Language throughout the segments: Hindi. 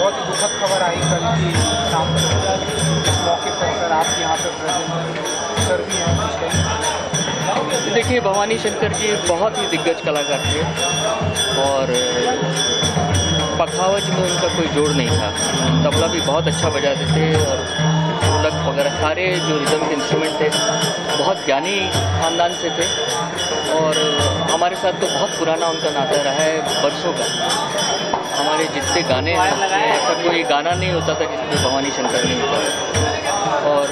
बहुत ही दुखद खबर आई कल की शाम को। इस मौके पर सर आप यहाँ पर प्रेजेंट सर भी हैं कुछ कहीं? देखिए, भवानी शंकर जी बहुत ही दिग्गज कलाकार थे और पखावज में उनका कोई जोड़ नहीं था। तबला भी बहुत अच्छा बजाते थे और ढोलक वगैरह सारे जो रिदम के इंस्ट्रूमेंट थे बहुत ज्ञानी खानदान से थे और हमारे साथ तो बहुत पुराना उनका नाता रहा है, बरसों का। हमारे जितने गाने हैं ऐसा कोई गाना नहीं होता था जिसमें भवानी शंकर नहीं होता। और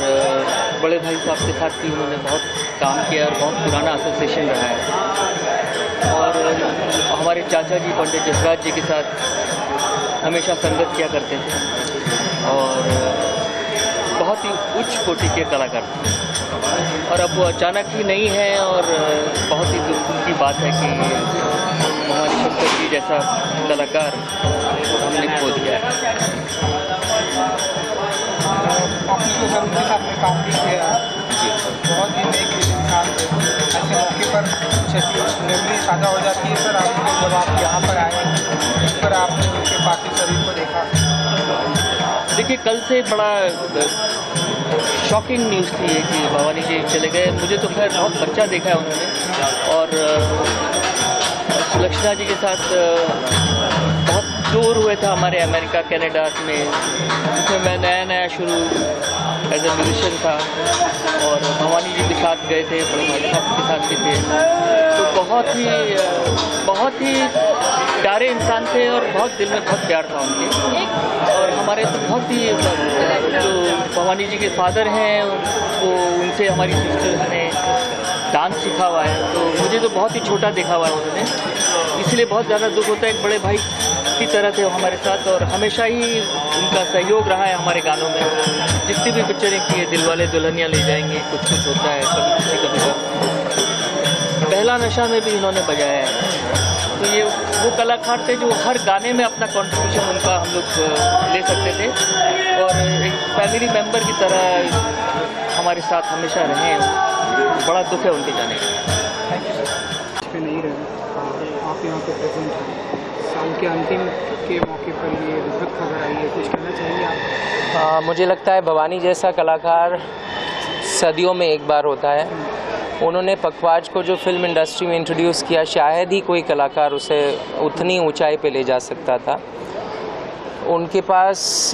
बड़े भाई साहब के साथ भी उन्होंने बहुत काम किया और बहुत पुराना एसोसिएशन रहा है। और हमारे चाचा जी पंडित जसराज जी के साथ हमेशा संगत किया करते थे और बहुत ही उच्च कोटि के कलाकार थे। और अब वो अचानक ही नहीं है और बहुत ही दुख की बात है कि भवानी शंकर जी जैसा कलाकार हमने खो दिया है। आपने तो सर उनके साथ में काम भी किया, बहुत ही नेक इंसान थे। ऐसे मौके पर कुछ मेमोरी साझा हो जाती है सर आपको जब आप यहाँ पर आए, इस पर आपने उनके पार्थिव शरीर को देखा? देखिए, कल से बड़ा शॉकिंग न्यूज़ थी ये कि भवानी जी चले गए। मुझे तो खैर बहुत बच्चा देखा है उन्होंने और सुलक्षणा जी के साथ बहुत टूर हुए थे हमारे अमेरिका कनाडा में, जिसमें मैं नया शुरू एज ए म्यूजिशियन था और भवानी जी के साथ गए थे, बड़े भाई साहब के साथ भी थे। तो बहुत ही प्यारे इंसान थे और बहुत दिल में बहुत प्यार था उनके। और हमारे तो बहुत ही जो भवानी जी के फादर हैं वो उनसे हमारी सिस्टर्स ने डांस सीखा हुआ है, तो मुझे तो बहुत ही छोटा देखा हुआ है उन्होंने, इसलिए बहुत ज़्यादा दुख होता है। एक बड़े भाई की तरह थे हमारे साथ और हमेशा ही उनका सहयोग रहा है हमारे गानों में। जितनी भी पिक्चरें की है, दिलवाले दुल्हनिया ले जाएंगे, कुछ कुछ होता है, कभी किसी कभी पहला नशा में भी इन्होंने बजाया है। तो ये वो कलाकार थे जो हर गाने में अपना कंट्रीब्यूशन उनका हम लोग ले सकते थे और एक फैमिली मेम्बर की तरह हमारे साथ हमेशा रहे। बड़ा दुख है उनके जाने का। Thank you sir. पे नहीं रहे, आप यहाँ पे प्रेजेंट हैं, साल के अंतिम के मौके पर ये दुखद खबर आई है, कुछ कहना चाहिए आप? मुझे लगता है भवानी जैसा कलाकार सदियों में एक बार होता है। उन्होंने पखवाज को जो फिल्म इंडस्ट्री में इंट्रोड्यूस किया, शायद ही कोई कलाकार उसे उतनी ऊंचाई पे ले जा सकता था। उनके पास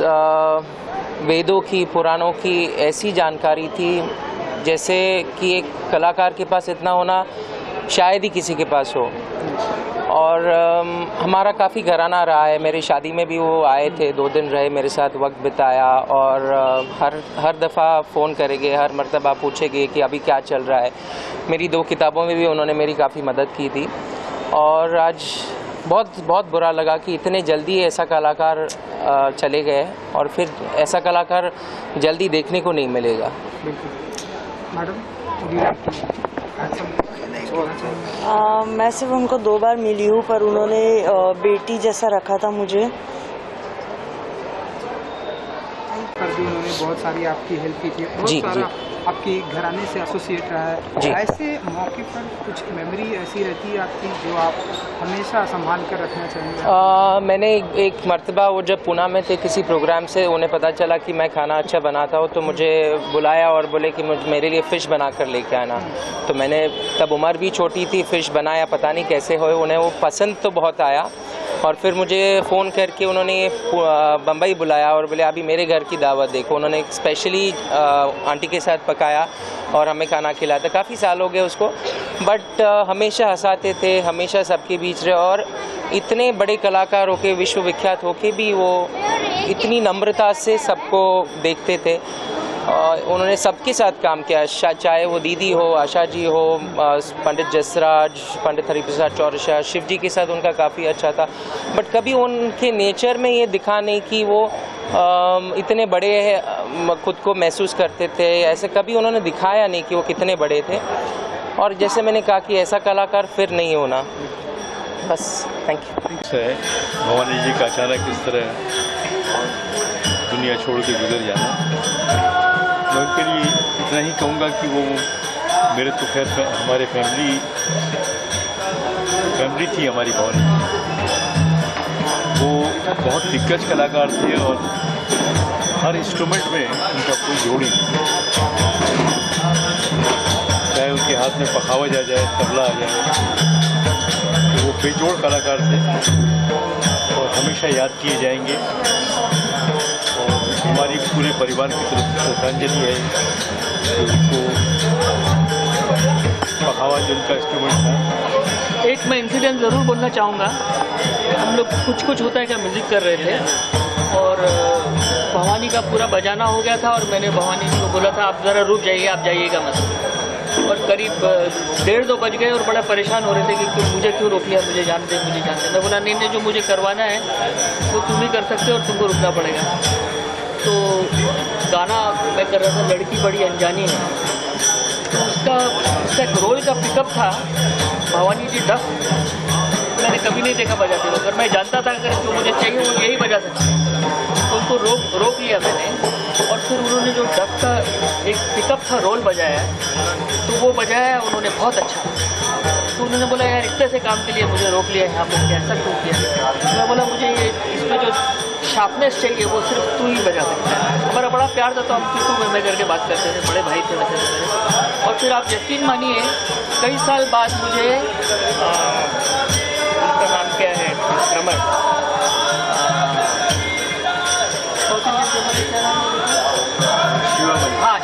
वेदों की, पुराणों की ऐसी जानकारी थी जैसे कि एक कलाकार के पास इतना होना शायद ही किसी के पास हो। और हमारा काफ़ी घराना रहा है, मेरी शादी में भी वो आए थे, 2 दिन रहे, मेरे साथ वक्त बिताया और हर दफ़ा फ़ोन करेंगे, हर मर्तबा पूछेंगे कि अभी क्या चल रहा है। मेरी 2 किताबों में भी उन्होंने मेरी काफ़ी मदद की थी और आज बहुत बुरा लगा कि इतने जल्दी ऐसा कलाकार चले गए और फिर ऐसा कलाकार जल्दी देखने को नहीं मिलेगा। मैडम, मैं सिर्फ उनको 2 बार मिली हूँ, पर उन्होंने बेटी जैसा रखा था मुझे। पर भी उन्होंने बहुत सारी आपकी हेल्प की थी, बहुत सारा आपकी घराने से एसोसिएट रहा है। ऐसे मौके पर कुछ मेमोरी ऐसी रहती है आपकी जो आप हमेशा संभाल कर रखना चाहिए? मैंने एक मर्तबा वो जब पुणे में थे किसी प्रोग्राम से, उन्हें पता चला कि मैं खाना अच्छा बनाता हूँ, तो मुझे बुलाया और बोले कि मेरे लिए फ़िश बना कर लेके आना। तो मैंने, तब उम्र भी छोटी थी, फ़िश बनाया, पता नहीं कैसे हुए, उन्हें वो पसंद तो बहुत आया। और फिर मुझे फ़ोन करके उन्होंने बम्बई बुलाया और बोले अभी मेरे घर की दावत देखो। उन्होंने स्पेशली आंटी के साथ पकाया और हमें खाना खिलाया था। काफ़ी साल हो गए उसको, बट हमेशा हंसाते थे, हमेशा सबके बीच रहे और इतने बड़े कलाकार होके, विश्व विख्यात होके भी वो इतनी नम्रता से सबको देखते थे। उन्होंने सबके साथ काम किया, चाहे वो दीदी हो, आशा जी हो, पंडित जसराज, पंडित हरिप्रसाद चौरसिया, शिव जी के साथ उनका काफ़ी अच्छा था। बट कभी उनके नेचर में ये दिखा नहीं कि वो इतने बड़े खुद को महसूस करते थे, ऐसे कभी उन्होंने दिखाया नहीं कि वो कितने बड़े थे। और जैसे मैंने कहा कि ऐसा कलाकार फिर नहीं होना, बस। Thank you. भवानी जी का अचानक इस तरह दुनिया छोड़ के गुजर जाना, मैं उनके लिए इतना ही कहूँगा कि वो मेरे तो खैर हमारे फैमिली थी हमारी भवानी। वो बहुत दिग्गज कलाकार थे और हर इंस्ट्रूमेंट में उनका कोई जोड़ी, चाहे उनके हाथ में पखावज आ जाए, तबला आ जाए, तो वो बेजोड़ कलाकार थे और हमेशा याद किए जाएंगे। और हमारी पूरे परिवार की तरफ से श्रद्धांजलि है उनको, पखावज उनका इंस्ट्रूमेंट था। एक मैं इंसिडेंट ज़रूर बोलना चाहूँगा। हम लोग कुछ होता है क्या म्यूज़िक कर रहे थे और भवानी का पूरा बजाना हो गया था और मैंने भवानी जी को बोला था आप ज़रा रुक जाइए, आप जाइएगा मत। और करीब 1:30-2 बज गए और बड़ा परेशान हो रहे थे कि मुझे क्यों रोक लिया, मुझे जान दे। मैं बोला नहीं, जो मुझे करवाना है वो तुम ही कर सकते हो और तुमको रुकना पड़ेगा। तो गाना मैं कर रहा था लड़की बड़ी अनजानी है, तो उसका एक रोल का पिकअप था। भवानी जी डफ मैंने कभी नहीं देखा बजाते हुए, अगर मैं जानता था अगर जो मुझे चाहिए वो यही बजा सकते, तो उनको रोक लिया मैंने। और फिर उन्होंने जो डफ का एक पिकअप था रोल बजाया, तो वो बजाया उन्होंने बहुत अच्छा। तो उन्होंने बोला यार इतने से काम के लिए मुझे रोक लिया यहाँ पर, कैसा क्यों किया? मैं बोला मुझे ये इसमें जो शार्पनेस चाहिए वो सिर्फ तू ही बजा सकता है। हमारा बड़ा प्यार था तो हम तू मैं करके बात करते थे, बड़े भाई थे वैसे मेरे। और फिर आप यकीन मानिए कई साल बाद मुझे उनका नाम क्या है, रमन, हाँ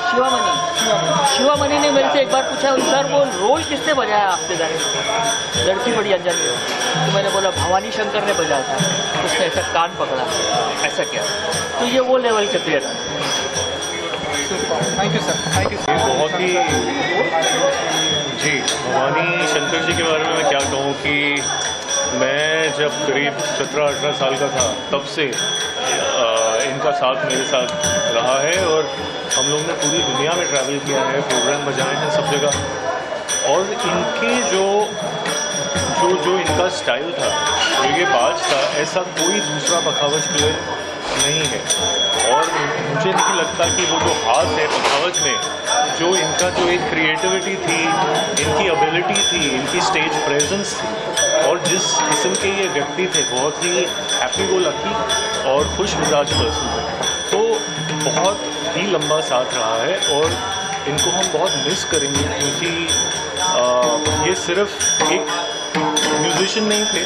शिवामणि ने मेरे से एक बार पूछा सर वो रोल किसने बजाया आपके गाने में, लड़की बड़ी अनजानी हो? तो मैंने बोला भवानी शंकर ने बजाया था, उसने ऐसा कान पकड़ा, ऐसा क्या। तो ये वो लेवल के प्लेयर है। Thank you sir, thank you. बहुत ही जी, भवानी शंकर जी के बारे में मैं क्या कहूँ कि मैं जब करीब 17-18 साल का था तब से इनका साथ मेरे साथ रहा है और हम लोग ने पूरी दुनिया में ट्रैवल किया है, प्रोग्राम बजाए हैं सब जगह। और इनके जो इनका स्टाइल था, जो ये बाज था, ऐसा कोई दूसरा पखावज प्लेयर नहीं है। और मुझे नहीं लगता कि वो जो हाथ है पखावज में, जो इनका जो एक क्रिएटिविटी थी, इनकी एबिलिटी थी, इनकी स्टेज प्रेजेंस थी, और जिस किस्म के ये व्यक्ति थे, बहुत ही हैप्पी गो लकी और खुश मिजाज पर्सन थे, तो बहुत ही लंबा साथ रहा है और इनको हम बहुत मिस करेंगे क्योंकि ये सिर्फ एक म्यूजिशियन नहीं थे,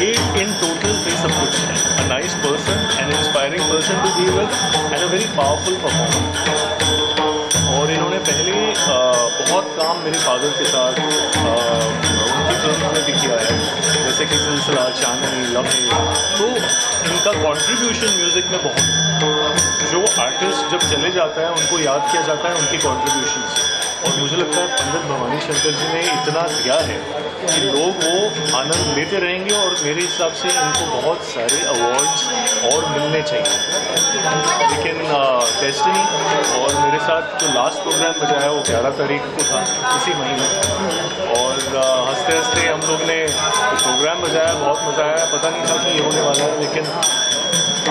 ये इन टोटल थे सब कुछ। A nice person, an inspiring person to be with and a very powerful performer. और इन्होंने पहले बहुत काम मेरे फादर के साथ उनकी फिल्म में भी किया है, जैसे कि सिलसिला, चांदनी, लम्हे। तो इनका कंट्रीब्यूशन म्यूज़िक में बहुत, जो आर्टिस्ट जब चले जाता है उनको याद किया जाता है उनकी कंट्रीब्यूशन से। और मुझे लगता है पंडित भवानी शंकर जी ने इतना दिया है कि लोग वो आनंद लेते रहेंगे और मेरे हिसाब से इनको बहुत सारे अवार्ड्स और मिलने चाहिए। लेकिन डेस्टिनी और मेरे साथ जो लास्ट प्रोग्राम बजाया वो 11 तारीख को था इसी महीने, और हंसते हंसते हम लोग ने प्रोग्राम बजाया, बहुत मज़ा आया। पता नहीं था कि ये होने वाला है, लेकिन I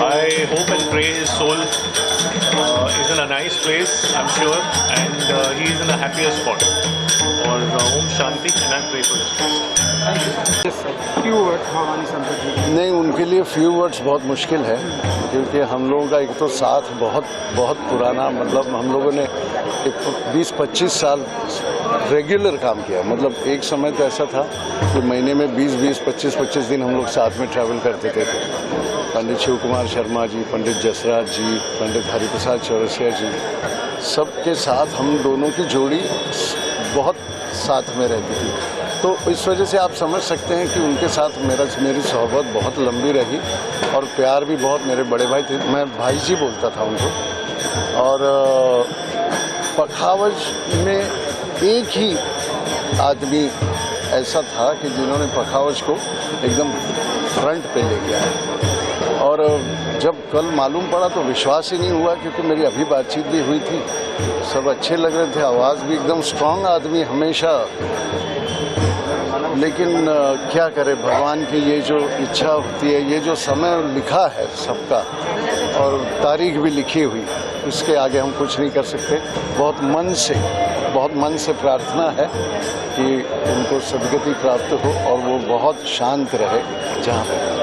hope and pray his soul is in a nice place, I'm sure, and he is in a happier spot. और Om Shanti, and I pray for his best. Yes sir, few words Bhavani Shankar ji. नहीं, उनके लिए फ्यू वर्ड्स बहुत मुश्किल है क्योंकि हम लोगों का एक तो साथ बहुत पुराना, मतलब हम लोगों ने 20-25 साल रेगुलर काम किया। मतलब एक समय तो ऐसा था कि महीने में 20-20, 25-25 दिन हम लोग साथ में ट्रैवल करते थे। पंडित शिव कुमार शर्मा जी, पंडित जसराज जी, पंडित हरिप्रसाद चौरसिया जी, सबके साथ हम दोनों की जोड़ी बहुत साथ में रहती थी। तो इस वजह से आप समझ सकते हैं कि उनके साथ मेरी सोहबत बहुत लंबी रही और प्यार भी बहुत। मेरे बड़े भाई थे, मैं भाई जी बोलता था उनको। और पखावज में एक ही आदमी ऐसा था कि जिन्होंने पखावज को एकदम फ्रंट पे ले गया है। और जब कल मालूम पड़ा तो विश्वास ही नहीं हुआ, क्योंकि मेरी अभी बातचीत भी हुई थी, सब अच्छे लग रहे थे, आवाज़ भी एकदम स्ट्रांग आदमी हमेशा। लेकिन क्या करे, भगवान की ये जो इच्छा होती है, ये जो समय लिखा है सबका और तारीख भी लिखी हुई, उसके आगे हम कुछ नहीं कर सकते। बहुत मन से प्रार्थना है कि उनको सदगति प्राप्त हो और वो बहुत शांत रहे जहाँ पर।